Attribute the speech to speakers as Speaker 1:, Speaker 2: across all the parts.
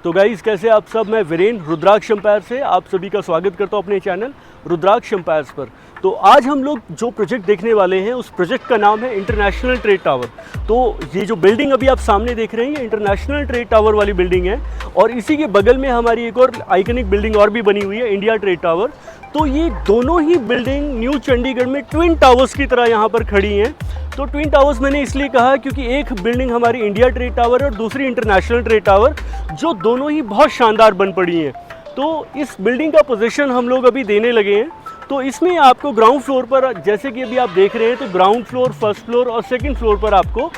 Speaker 1: तो गाइस कैसे आप सब, मैं वीरेंद्र रुद्राक्ष एम्पायर से आप सभी का स्वागत करता हूं अपने चैनल रुद्राक्ष एम्पायर्स पर। तो आज हम लोग जो प्रोजेक्ट देखने वाले हैं उस प्रोजेक्ट का नाम है इंटरनेशनल ट्रेड टावर। तो ये जो बिल्डिंग अभी आप सामने देख रहे हैं ये इंटरनेशनल ट्रेड टावर वाली बिल्डिंग है और इसी के बगल में हमारी एक और आइकनिक बिल्डिंग और भी बनी हुई है, इंडिया ट्रेड टावर। तो ये दोनों ही बिल्डिंग न्यू चंडीगढ़ में ट्विन टावर्स की तरह यहाँ पर खड़ी हैं। तो ट्विन टावर्स मैंने इसलिए कहा क्योंकि एक बिल्डिंग हमारी इंडिया ट्रेड टावर है और दूसरी इंटरनेशनल ट्रेड टावर, जो दोनों ही बहुत शानदार बन पड़ी हैं। तो इस बिल्डिंग का पोजीशन हम लोग अभी देने लगे हैं। तो इसमें आपको ग्राउंड फ्लोर पर, जैसे कि अभी आप देख रहे हैं, तो ग्राउंड फ्लोर, फर्स्ट फ्लोर और सेकंड फ्लोर पर आपको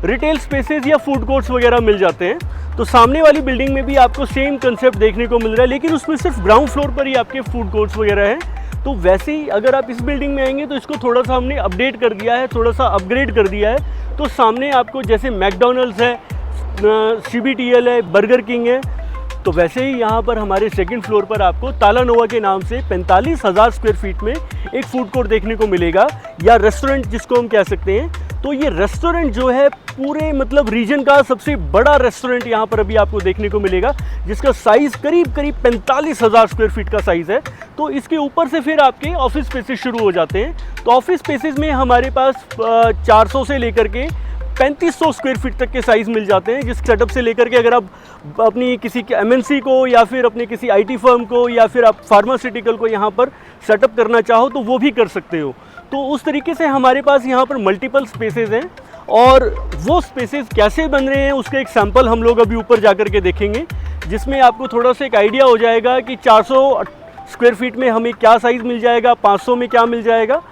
Speaker 1: रिटेल स्पेसेस या फूड कोर्ट्स वगैरह मिल जाते हैं। तो सामने वाली बिल्डिंग में भी आपको सेम कंसेप्ट देखने को मिल रहा है, लेकिन उसमें सिर्फ ग्राउंड फ्लोर पर ही आपके फूड कोर्ट्स वगैरह हैं। तो वैसे ही अगर आप इस बिल्डिंग में आएंगे तो इसको थोड़ा सा हमने अपडेट कर दिया है, थोड़ा सा अपग्रेड कर दिया है। तो सामने आपको जैसे मैकडॉनल्ड्स है, CBTL है, बर्गर किंग है, तो वैसे ही यहाँ पर हमारे सेकंड फ्लोर पर आपको तालानोवा के नाम से 45,000 स्क्वायर फीट में एक फूड कोर्ट देखने को मिलेगा, या रेस्टोरेंट जिसको हम कह सकते हैं। तो ये रेस्टोरेंट जो है पूरे मतलब रीजन का सबसे बड़ा रेस्टोरेंट यहाँ पर अभी आपको देखने को मिलेगा, जिसका साइज़ करीब 45,000 स्क्वायर फीट का साइज़ है। तो इसके ऊपर से फिर आपके ऑफिस स्पेसेस शुरू हो जाते हैं। तो ऑफिस स्पेसेस में हमारे पास 400 से लेकर के 3500 स्क्वायर फीट तक के साइज़ मिल जाते हैं, जिस सेटअप से लेकर के अगर आप अपनी किसी MNC को या फिर अपने किसी IT फर्म को या फिर आप फार्मास्यूटिकल को यहाँ पर सेटअप करना चाहो तो वो भी कर सकते हो। तो उस तरीके से हमारे पास यहाँ पर मल्टीपल स्पेसेस हैं और वो स्पेसेस कैसे बन रहे हैं उसका एक सैंपल हम लोग अभी ऊपर जाकर के देखेंगे, जिसमें आपको थोड़ा सा एक आइडिया हो जाएगा कि 400 स्क्वायर फीट में हमें क्या साइज़ मिल जाएगा, 500 में क्या मिल जाएगा।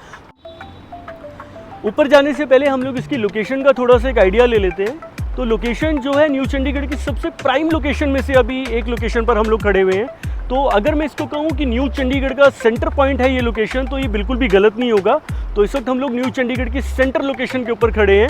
Speaker 1: ऊपर जाने से पहले हम लोग इसकी लोकेशन का थोड़ा सा एक आइडिया ले लेते हैं। तो लोकेशन जो है न्यू चंडीगढ़ की सबसे प्राइम लोकेशन में से अभी एक लोकेशन पर हम लोग खड़े हुए हैं। तो अगर मैं इसको कहूँ कि न्यू चंडीगढ़ का सेंटर पॉइंट है ये लोकेशन, तो ये बिल्कुल भी गलत नहीं होगा। तो इस वक्त हम लोग न्यू चंडीगढ़ की सेंटर लोकेशन के ऊपर खड़े हैं।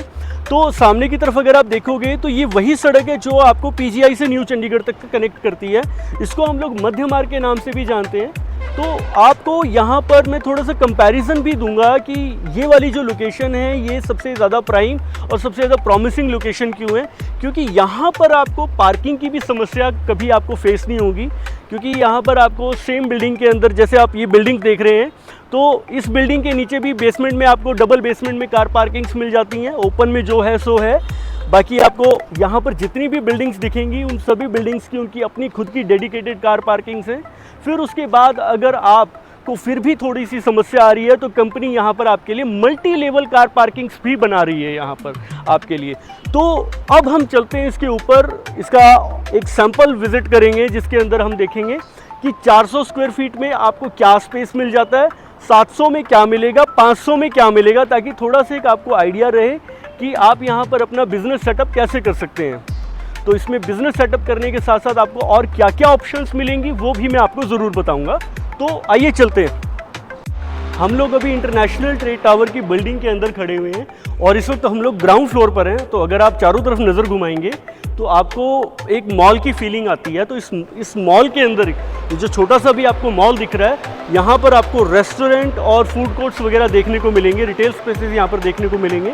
Speaker 1: तो सामने की तरफ अगर आप देखोगे तो ये वही सड़क है जो आपको PGI से न्यू चंडीगढ़ तक कनेक्ट करती है। इसको हम लोग मध्य मार्ग के नाम से भी जानते हैं। तो आपको यहाँ पर मैं थोड़ा सा कंपैरिजन भी दूंगा कि ये वाली जो लोकेशन है ये सबसे ज़्यादा प्राइम और सबसे ज़्यादा प्रॉमिसिंग लोकेशन क्यों है, क्योंकि यहाँ पर आपको पार्किंग की भी समस्या कभी आपको फेस नहीं होगी। क्योंकि यहाँ पर आपको सेम बिल्डिंग के अंदर, जैसे आप ये बिल्डिंग देख रहे हैं, तो इस बिल्डिंग के नीचे भी बेसमेंट में आपको डबल बेसमेंट में कार पार्किंग्स मिल जाती हैं। ओपन में जो है सो है। बाकी आपको यहाँ पर जितनी भी बिल्डिंग्स दिखेंगी उन सभी बिल्डिंग्स की उनकी अपनी खुद की डेडिकेटेड कार पार्किंग्स हैं। फिर उसके बाद अगर आपको फिर भी थोड़ी सी समस्या आ रही है तो कंपनी यहाँ पर आपके लिए मल्टी लेवल कार पार्किंग्स भी बना रही है यहाँ पर आपके लिए। तो अब हम चलते हैं इसके ऊपर, इसका एक सैंपल विजिट करेंगे जिसके अंदर हम देखेंगे कि 400 स्क्वायर फीट में आपको क्या स्पेस मिल जाता है, 700 में क्या मिलेगा, 500 में क्या मिलेगा, ताकि थोड़ा सा एक आपको आइडिया रहे कि आप यहाँ पर अपना बिजनेस सेटअप कैसे कर सकते हैं। तो इसमें बिजनेस सेटअप करने के साथ साथ आपको और क्या क्या ऑप्शंस मिलेंगी वो भी मैं आपको ज़रूर बताऊंगा। तो आइए चलते हैं। हम लोग अभी इंटरनेशनल ट्रेड टावर की बिल्डिंग के अंदर खड़े हुए हैं और इस वक्त हम लोग ग्राउंड फ्लोर पर हैं। तो अगर आप चारों तरफ नज़र घुमाएंगे तो आपको एक मॉल की फीलिंग आती है। तो इस मॉल के अंदर जो छोटा सा भी आपको मॉल दिख रहा है, यहाँ पर आपको रेस्टोरेंट और फूड कोर्ट्स वगैरह देखने को मिलेंगे, रिटेल स्पेसेस यहाँ पर देखने को मिलेंगे।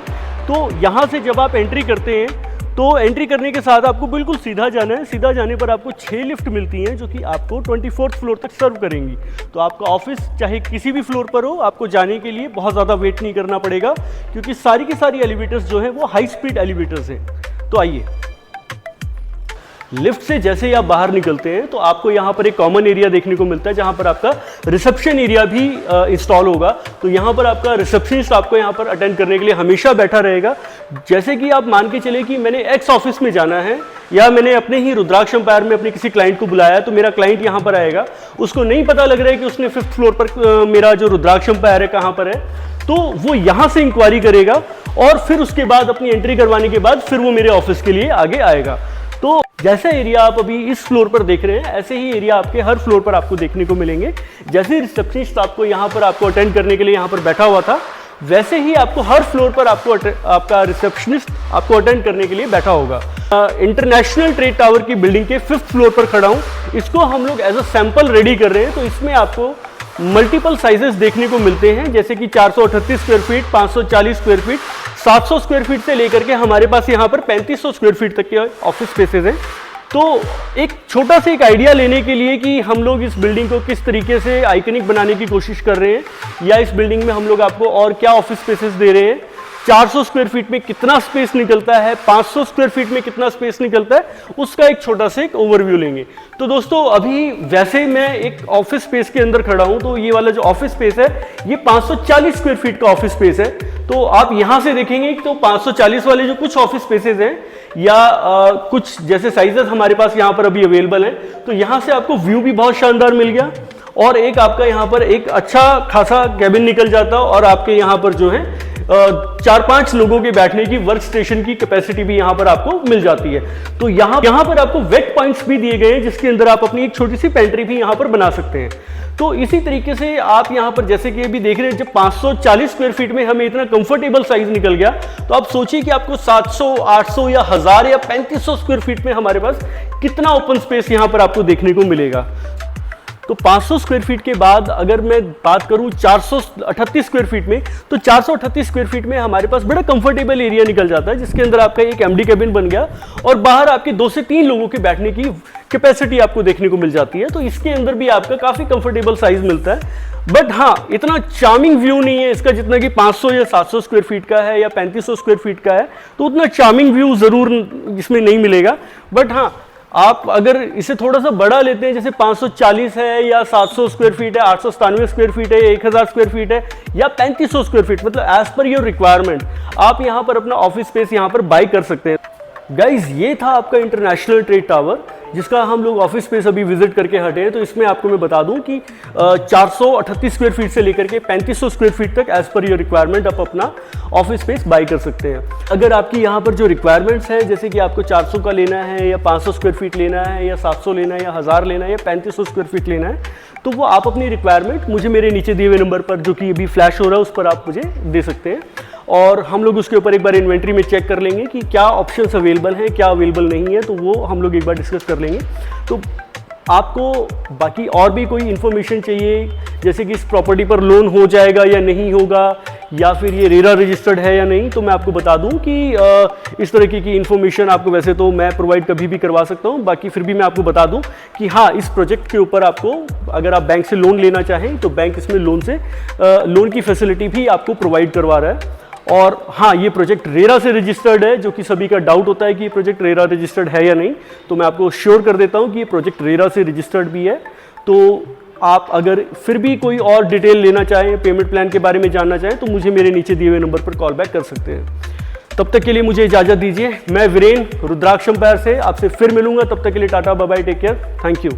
Speaker 1: तो यहाँ से जब आप एंट्री करते हैं तो एंट्री करने के साथ आपको बिल्कुल सीधा जाना है। सीधा जाने पर आपको 6 लिफ्ट मिलती हैं जो कि आपको 24th फ्लोर तक सर्व करेंगी। तो आपका ऑफिस चाहे किसी भी फ्लोर पर हो, आपको जाने के लिए बहुत ज़्यादा वेट नहीं करना पड़ेगा, क्योंकि सारी की सारी एलिवेटर्स जो हैं वो हाई स्पीड एलिवेटर्स हैं। तो आइए, लिफ्ट से जैसे ही आप बाहर निकलते हैं तो आपको यहाँ पर एक कॉमन एरिया देखने को मिलता है जहाँ पर आपका रिसेप्शन एरिया भी इंस्टॉल होगा। तो यहाँ पर आपका रिसेप्शनिस्ट आपको यहाँ पर अटेंड करने के लिए हमेशा बैठा रहेगा। जैसे कि आप मान के चले कि मैंने एक्स ऑफिस में जाना है या मैंने अपने ही रुद्राक्ष एम्पायर में अपने किसी क्लाइंट को बुलाया है, तो मेरा क्लाइंट यहाँ पर आएगा, उसको नहीं पता लग रहा है कि उसने 5th फ्लोर पर मेरा जो रुद्राक्ष एम्पायर है कहाँ पर है, तो वो यहाँ से इंक्वायरी करेगा और फिर उसके बाद अपनी एंट्री करवाने के बाद फिर वो मेरे ऑफिस के लिए आगे आएगा। तो जैसा एरिया आप अभी इस फ्लोर पर देख रहे हैं, ऐसे ही एरिया आपके हर फ्लोर पर आपको देखने को मिलेंगे। जैसे रिसेप्शनिस्ट आपको यहाँ पर आपको अटेंड करने के लिए यहाँ पर बैठा हुआ था, वैसे ही आपको हर फ्लोर पर आपका रिसेप्शनिस्ट आपको अटेंड करने के लिए बैठा होगा। इंटरनेशनल ट्रेड टावर की बिल्डिंग के 5th फ्लोर पर खड़ा हूँ। इसको हम लोग एज अ सैंपल रेडी कर रहे हैं। तो इसमें आपको मल्टीपल साइजेस देखने को मिलते हैं, जैसे कि 438 square feet, 540 square feet, 700 square feet से लेकर के हमारे पास यहाँ पर 3500 स्क्वायर फीट तक के ऑफिस स्पेसेस हैं। तो एक छोटा सा एक आइडिया लेने के लिए कि हम लोग इस बिल्डिंग को किस तरीके से आइकनिक बनाने की कोशिश कर रहे हैं या इस बिल्डिंग में हम लोग आपको और क्या ऑफिस स्पेसेस दे रहे हैं, 400 स्क्वायर फीट में कितना स्पेस निकलता है, 500 स्क्वायर फीट में कितना स्पेस निकलता है, उसका एक छोटा सा एक ओवरव्यू लेंगे। तो दोस्तों अभी वैसे मैं एक ऑफिस स्पेस के अंदर खड़ा हूं, तो ये वाला जो ऑफिस स्पेस है ये 540 स्क्वायर फीट का ऑफिस स्पेस है। तो आप यहां से देखेंगे तो 540 वाले जो कुछ ऑफिस स्पेसेस हैं या कुछ जैसे साइजेस हमारे पास यहाँ पर अभी अवेलेबल हैं, तो यहाँ से आपको व्यू भी बहुत शानदार मिल गया और एक आपका यहाँ पर एक अच्छा खासा कैबिन निकल जाता और आपके यहाँ पर जो है 4-5 लोगों के बैठने की वर्क स्टेशन की कैपेसिटी भी यहाँ पर आपको मिल जाती है। तो यहाँ पर आपको वेट पॉइंट्स भी दिए गए हैं जिसके अंदर आप अपनी एक छोटी सी पेंट्री भी यहाँ पर बना सकते हैं। तो इसी तरीके से आप यहाँ पर जैसे कि अभी देख रहे हैं, जब 540 स्क्वायर फीट में हमें इतना कंफर्टेबल साइज निकल गया, तो आप सोचिए कि आपको 700, 800 या 1000 या 3500 स्क्वायर फीट में हमारे पास कितना ओपन स्पेस यहाँ पर आपको देखने को मिलेगा। तो 500 स्क्वायर फीट के बाद अगर मैं बात करूं 438 स्क्वायर फीट में, तो 438 स्क्वायर फीट में हमारे पास बड़ा कंफर्टेबल एरिया निकल जाता है जिसके अंदर आपका एक एमडी कैबिन बन गया और बाहर आपके 2 से 3 लोगों के बैठने की कैपेसिटी आपको देखने को मिल जाती है। तो इसके अंदर भी आपका काफी कंफर्टेबल साइज मिलता है। बट हाँ, इतना चार्मिंग व्यू नहीं है इसका जितना कि 500 या 700 स्क्वायर फीट का है या 3500 स्क्वायर फीट का है, तो उतना चार्मिंग व्यू जरूर इसमें नहीं मिलेगा। बट हाँ, आप अगर इसे थोड़ा सा बड़ा लेते हैं, जैसे 540 है या 700 स्क्वायर फीट है, 897 स्क्वायर फीट है, 1000 स्क्वायर फीट है या 3500 स्क्वायर फीट, मतलब एज पर योर रिक्वायरमेंट आप यहां पर अपना ऑफिस स्पेस यहां पर बाय कर सकते हैं। गाइज, ये था आपका इंटरनेशनल ट्रेड टावर जिसका हम लोग ऑफिस स्पेस अभी विजिट करके हटे हैं। तो इसमें आपको मैं बता दूं कि 438 स्क्वायर फीट से लेकर के 3500 स्क्वायर फीट तक एज पर योर रिक्वायरमेंट आप अपना ऑफिस स्पेस बाय कर सकते हैं। अगर आपकी यहाँ पर जो रिक्वायरमेंट्स है, जैसे कि आपको 400 का लेना है या 500 स्क्वायर फीट लेना है या 700 लेना है या 1000 लेना है या 3500 स्क्वायर फीट लेना है, तो वो आप अपनी रिक्वायरमेंट मुझे मेरे नीचे दिए हुए नंबर पर जो कि अभी फ्लैश हो रहा है उस पर आप मुझे दे सकते हैं और हम लोग उसके ऊपर एक बार इन्वेंट्री में चेक कर लेंगे कि क्या ऑप्शंस अवेलेबल हैं, क्या अवेलेबल नहीं है, तो वो हम लोग एक बार डिस्कस कर लेंगे। तो आपको बाकी और भी कोई इन्फॉर्मेशन चाहिए, जैसे कि इस प्रॉपर्टी पर लोन हो जाएगा या नहीं होगा, या फिर ये रेरा रजिस्टर्ड है या नहीं, तो मैं आपको बता दूं कि इस तरीके की इन्फॉर्मेशन आपको वैसे तो मैं प्रोवाइड कभी भी करवा सकता हूं। बाकी फिर भी मैं आपको बता दूं कि हाँ, इस प्रोजेक्ट के ऊपर आपको अगर आप बैंक से लोन लेना चाहें तो बैंक इसमें लोन की फैसिलिटी भी आपको प्रोवाइड करवा रहा है। और हाँ, ये प्रोजेक्ट रेरा से रजिस्टर्ड है, जो कि सभी का डाउट होता है कि ये प्रोजेक्ट रेरा रजिस्टर्ड है या नहीं, तो मैं आपको श्योर कर देता हूँ कि ये प्रोजेक्ट रेरा से रजिस्टर्ड भी है। तो आप अगर फिर भी कोई और डिटेल लेना चाहें, पेमेंट प्लान के बारे में जानना चाहें, तो मुझे मेरे नीचे दिए हुए नंबर पर कॉल बैक कर सकते हैं। तब तक के लिए मुझे इजाज़त दीजिए। मैं वीरेन रुद्राक्ष एम्पायर से आपसे फिर मिलूंगा। तब तक के लिए tata, bye bye, take care, thank you.